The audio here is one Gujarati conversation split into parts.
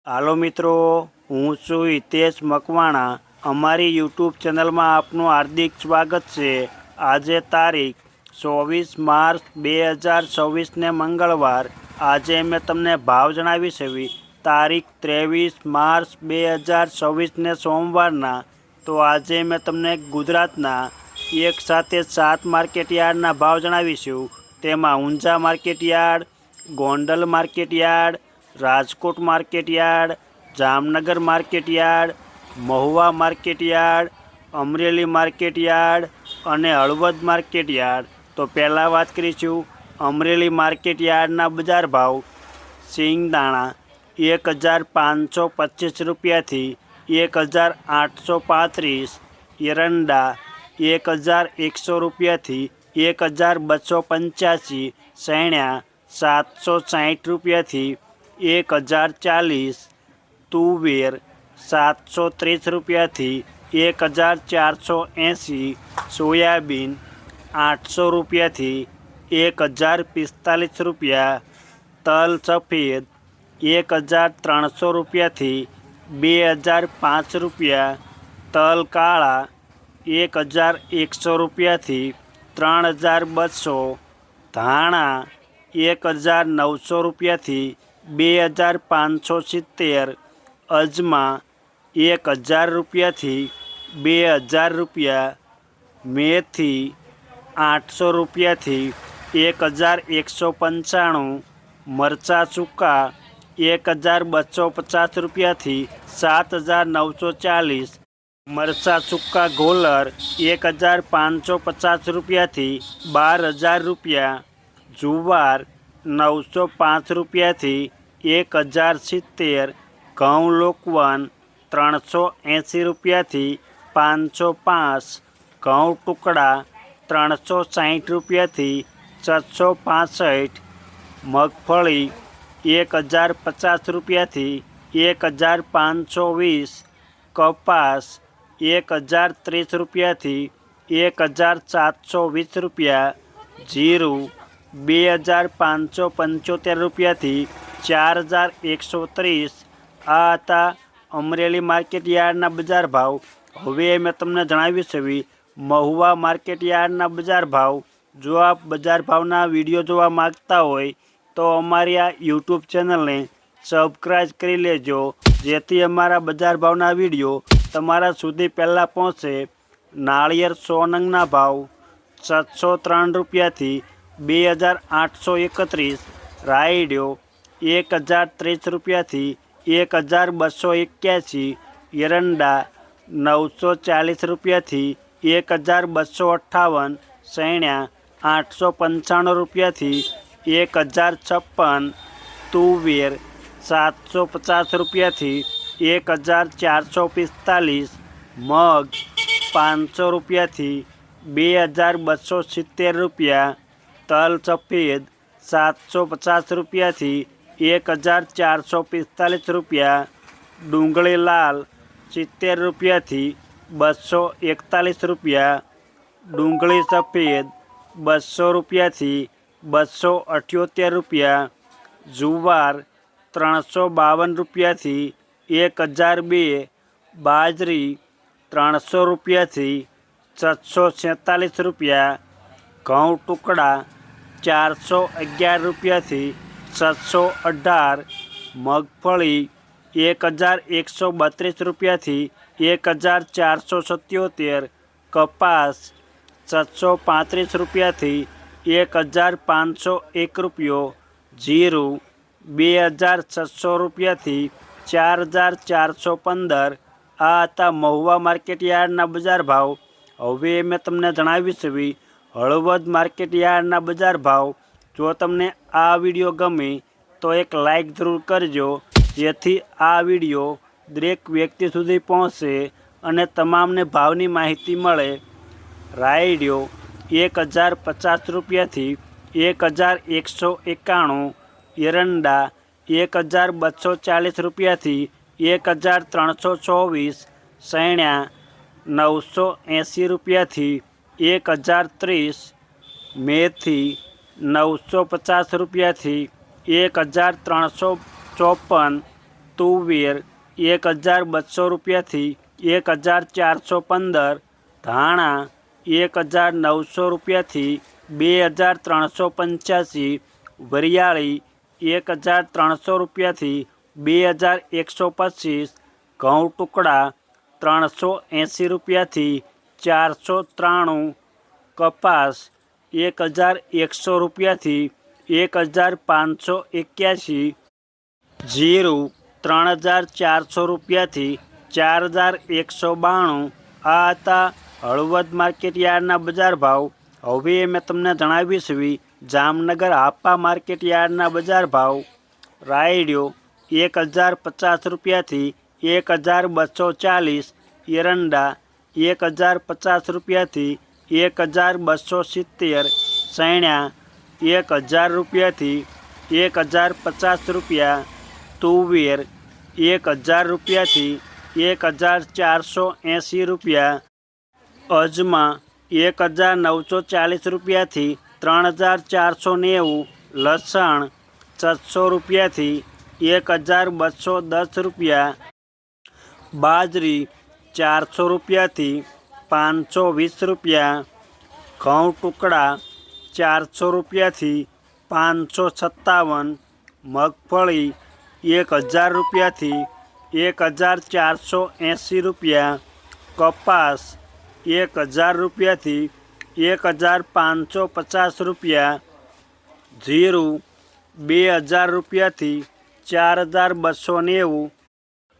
હાલો મિત્રો, હું છું હિતેશ મકવાણા। અમારી યુટ્યુબ ચેનલમાં આપનું હાર્દિક સ્વાગત છે। આજે તારીખ 24 માર્ચ 2024 મંગળવાર। આજે મેં તમને ભાવ જણાવીશ એવી તારીખ 23 માર્ચ 2024 સોમવારના। તો આજે મેં તમને ગુજરાતના એક સાથે 7 માર્કેટયાર્ડના ભાવ જણાવીશું। તેમાં Unjha market yard, Gondal market yard, Rajkot market yard, Jamnagar market yard, Mahuva market yard, Amreli market yard અને હળવદ માર્કેટયાર્ડ। તો પહેલાં વાત કરીશું અમરેલી માર્કેટયાર્ડના બજાર ભાવ। સિંગદાણા 1525 રૂપિયાથી 1835, એરંડા 1100 રૂપિયાથી 1285, સૈણા 760 રૂપિયાથી 1040, તુવેર 730 રૂપિયાથી 1480, સોયાબીન 800 રૂપિયાથી 1045 રૂપિયા, તલ સફેદ 1300 રૂપિયાથી 2005 રૂપિયા, તલ કાળા 1100 રૂપિયાથી 3200, ધાણા 1900 રૂપિયાથી 2570, અજમા 1000 રૂપિયાથી 2000 રૂપિયા, મેથી 800 રૂપિયાથી 1195, મરચાં સૂકા 1250 રૂપિયાથી 7940, મરચાં સૂકા ગોલર 1550 રૂપિયાથી 12000 રૂપિયા, જુવાર 905 રૂપિયાથી 1070, ઘઉં લોકવન 380 રૂપિયાથી 505, ઘઉં ટુકડા 360 રૂપિયાથી 665, મગફળી 1050 રૂપિયાથી 1520, કપાસ 1030 રૂપિયાથી 1720 રૂપિયા, જીરું 2575 રૂપિયાથી 4130। આ હતા અમરેલી માર્કેટયાર્ડના બજાર ભાવ। હવે મેં તમને જણાવ્યું છે મહુવા માર્કેટયાર્ડના બજાર ભાવ। જો આપ બજાર ભાવના વિડીયો જોવા માગતા હોય તો અમારી આ યુટ્યુબ ચેનલને સબસ્ક્રાઈબ કરી લેજો, જેથી અમારા બજાર ભાવના વિડીયો તમારા સુધી પહેલાં પહોંચે। નાળિયેર 100 નંગના ભાવ 703 રૂપિયાથી 2831, રાયડો 1030 રૂપિયાથી 1281, એરંડા 940 રૂપિયાથી 1258, સૈણા 895 રૂપિયાથી 1056, તુવેર 750 રૂપિયાથી 1445, મગ 500 રૂપિયાથી 2270 રૂપિયા, તલ સફેદ 750 રૂપિયાથી 1445 રૂપિયા, ડુંગળી લાલ 70 રૂપિયાથી 241 રૂપિયા, ડુંગળી સફેદ 200 રૂપિયાથી 278 રૂપિયા, જુવાર 352 રૂપિયાથી 1002, બાજરી 300 રૂપિયાથી 647 રૂપિયા, ઘઉં ટુકડા 411 રૂપિયાથી 718, મગફળી 1132 રૂપિયાથી 1477, કપાસ 735 રૂપિયાથી 1501 રૂપિયો, જીરું 2600 રૂપિયાથી 4415। આ હતા મહુવા માર્કેટયાર્ડના બજાર ભાવ। હવે મેં તમને જણાવ્યું છે હળવદ માર્કેટયાર્ડના બજાર ભાવ। જો તમને આ વિડીયો ગમે તો એક લાઈક જરૂર કરજો, જેથી આ વિડીયો દરેક વ્યક્તિ સુધી પહોંચે અને તમામને ભાવની માહિતી મળે। રાયડો 1050 રૂપિયાથી 1191, એરંડા 1240 રૂપિયાથી 1324, સૈણા 980 રૂપિયાથી 1030, મેથી 950 રૂપિયાથી 1354, તુવેર 1200 રૂપિયાથી 1415, ધાણા 1900 રૂપિયાથી 2385, વરિયાળી 1300 રૂપિયાથી 2125, ઘઉં ટુકડા 380 રૂપિયાથી 493, કપાસ 1100 રૂપિયાથી 1581, જીરું 3400 રૂપિયાથી 4192. આ હતા હળવદ માર્કેટ યાર્ડના બજાર ભાવ. હવે મેં તમને જણાવીશ જામનગર હાપા માર્કેટ યાર્ડના બજાર ભાવ. રાયડો 1050 રૂપિયાથી 1240, એરંડા 1050 રૂપિયાથી 1270, સૈણા 1000 રૂપિયાથી 1050 રૂપિયા, તુવેર 1000 રૂપિયાથી 1480 રૂપિયા, અજમા 1940 રૂપિયાથી 3490, લસણ 700 રૂપિયાથી 1210 રૂપિયા, બાજરી 400 રૂપિયાથી 520 રૂપિયા, ઘઉં ટુકડા 400 રૂપિયાથી 557, મગફળી 1000 રૂપિયાથી 1480 રૂપિયા, કપાસ 1000 રૂપિયાથી 1550 રૂપિયા, જીરું 2000 રૂપિયાથી 4290.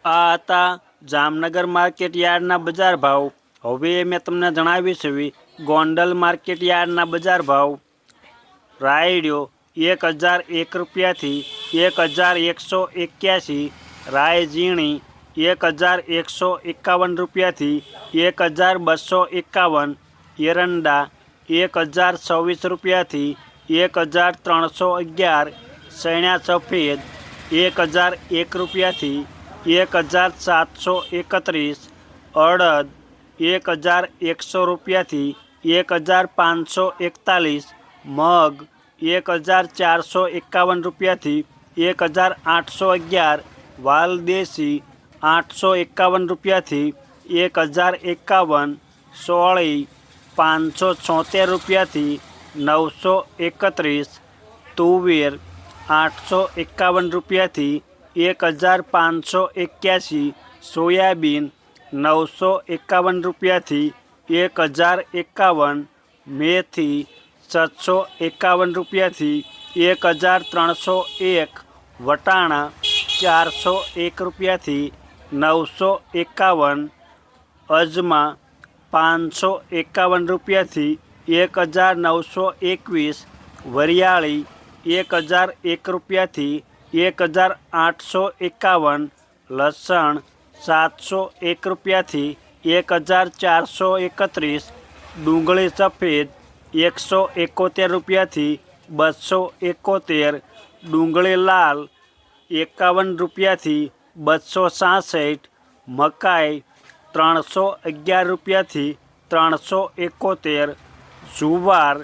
આ હતા જામનગર માર્કેટ યાર્ડના બજાર ભાવ. હવે મેં તમને જણાવીશ ગોંડલ માર્કેટ યાર્ડના બજાર ભાવ. રાયડો 1001 રૂપિયાથી 1181, રાય ઝીણી 1151 રૂપિયાથી 1251, એરંડા 1024 રૂપિયાથી 1311, સૈણા સફેદ 1001 રૂપિયાથી 1731, અડદ 1100 રૂપિયાથી 1541, મગ 1451 રૂપિયાથી 1811, વાલદેશી 851 રૂપિયાથી 1051, સોળી 576 રૂપિયાથી 931, તુવેર 851 રૂપિયાથી 1581, સોયાબીન 951 રૂપિયાથી 1051, મેથી 751 રૂપિયાથી 1301, વટાણા 401 રૂપિયાથી 951, અજમા 551 રૂપિયાથી 1921, વરિયાળી 1001 રૂપિયાથી 1851, લસણ 701 રૂપિયાથી 1431, ડુંગળી સફેદ 171 રૂપિયાથી 271, ડુંગળી લાલ 51 રૂપિયાથી 266, મકાઈ 311 રૂપિયાથી 371, જુવાર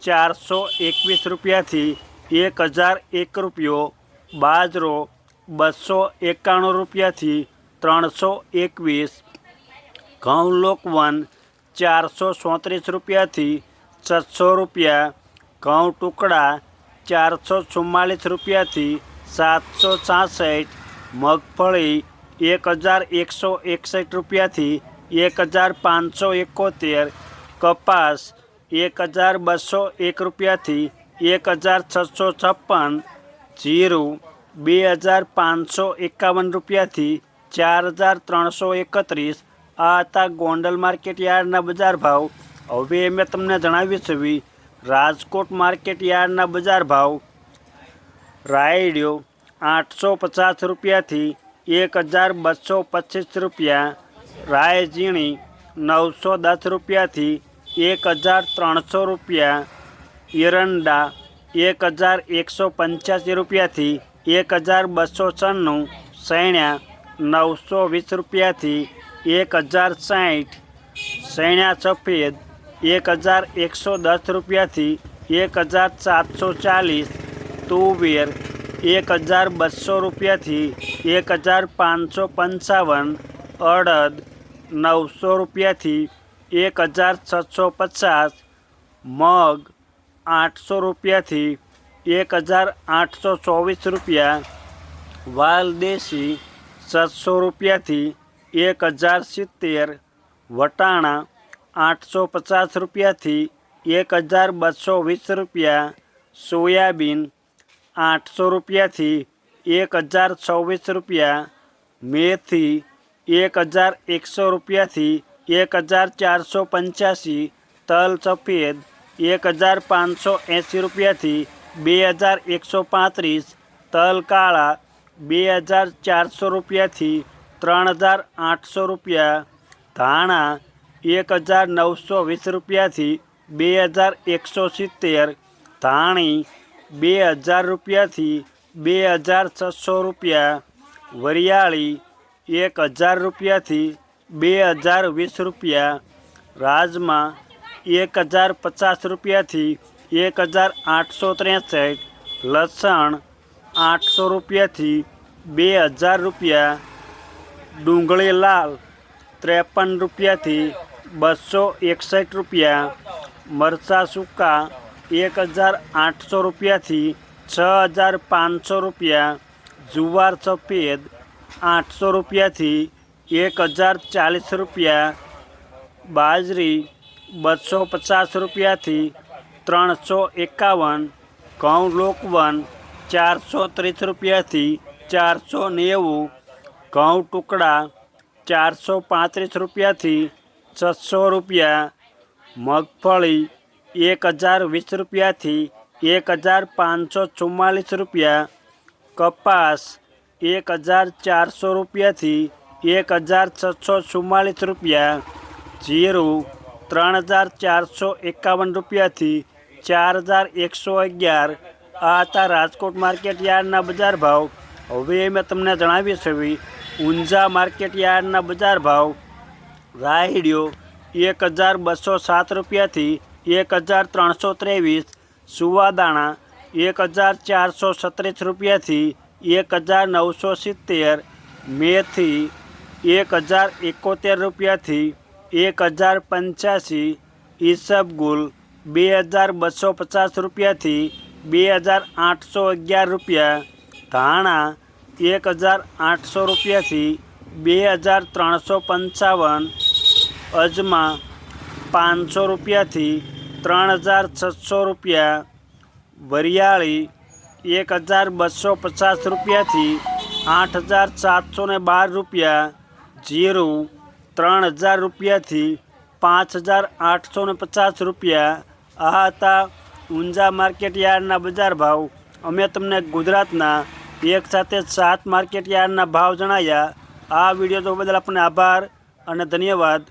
421 રૂપિયાથી 1001 રૂપિયો, બાજરો 291 રૂપિયાથી 321, ઘઉં લોકવન 434 રૂપિયાથી 600 રૂપિયા, ઘઉં ટુકડા 444 રૂપિયાથી 766, મગફળી 1161 રૂપિયાથી 1571, કપાસ 1201 રૂપિયાથી 1656, જીરું 2551 રૂપિયાથી 4331. આ હતા ગોંડલ માર્કેટ યાર્ડના બજાર ભાવ. હવે મેં તમને જણાવીશ રાજકોટ માર્કેટ યાર્ડના બજાર ભાવ. રાયડો 850 રૂપિયાથી 1225 રૂપિયા, રાય ઝીણી 910 રૂપિયાથી 1300 રૂપિયા, એરંડા 1185 રૂપિયાથી 1296, સૈણા 920 રૂપિયાથી 1060, સૈણા સફેદ 1110 રૂપિયાથી 1740, તુવેર 1200 રૂપિયાથી 1555, અડદ 900 રૂપિયાથી 1650, મગ 800 રૂપિયાથી 1824 રૂપિયા, વાલ દેશી 700 રૂપિયાથી 1070, વટાણા 850 રૂપિયાથી 1220 રૂપિયા, સોયાબીન 800 રૂપિયાથી 1024 રૂપિયા, મેથી 1100 રૂપિયાથી 1485, તલ સફેદ 1580 રૂપિયાથી 2135, તલ કાળા 2400 રૂપિયાથી 3800 રૂપિયા, ધાણા 1920 રૂપિયાથી 2170, ધાણી 2000 રૂપિયાથી 2600 રૂપિયા, વરિયાળી 1000 રૂપિયાથી 2020 રૂપિયા, રાજમા 1050 રૂપિયાથી 1863, લસણ 800 રૂપિયાથી 2000 રૂપિયા, ડુંગળી લાલ 53 રૂપિયાથી 261 રૂપિયા, મરચાં સૂકા 1800 રૂપિયાથી 6500 રૂપિયા, જુવાર સફેદ 800 રૂપિયાથી 1040 રૂપિયા, બાજરી 250 રૂપિયાથી 351, ઘઉં લોકવન 430 રૂપિયાથી 490, ઘઉં ટુકડા 435 રૂપિયાથી 600 રૂપિયા, મગફળી 1020 રૂપિયાથી 1544 રૂપિયા, કપાસ 1400 રૂપિયાથી 1644 રૂપિયા, જીરું 3451 રૂપિયાથી 4111. આ હતા રાજકોટ માર્કેટ યાર્ડના બજાર ભાવ. હવે મેં તમને જણાવી છે ઊંઝા માર્કેટ યાર્ડના બજાર ભાવ. રાયડિયો 1207 રૂપિયાથી 1323, સુવાદાણા 1437 રૂપિયાથી 1970, મેથી 1071 રૂપિયાથી 1085, ઈસબગુલ 2250 રૂપિયાથી 2811 રૂપિયા, ધાણા 1800 રૂપિયાથી 2355, અજમા 500 રૂપિયાથી 3600 રૂપિયા, વરિયાળી 1250 રૂપિયાથી 8712 રૂપિયા, જીરું 3000 રૂપિયાથી 5850 રૂપિયા. આ હતા ઊંઝા માર્કેટ યાર્ડના બજાર ભાવ. અમે તમને ગુજરાતના એક સાથે 7 માર્કેટ યાર્ડના ભાવ જણાવ્યા. આ વિડીયો તો બદલ આપણને આભાર અને ધન્યવાદ.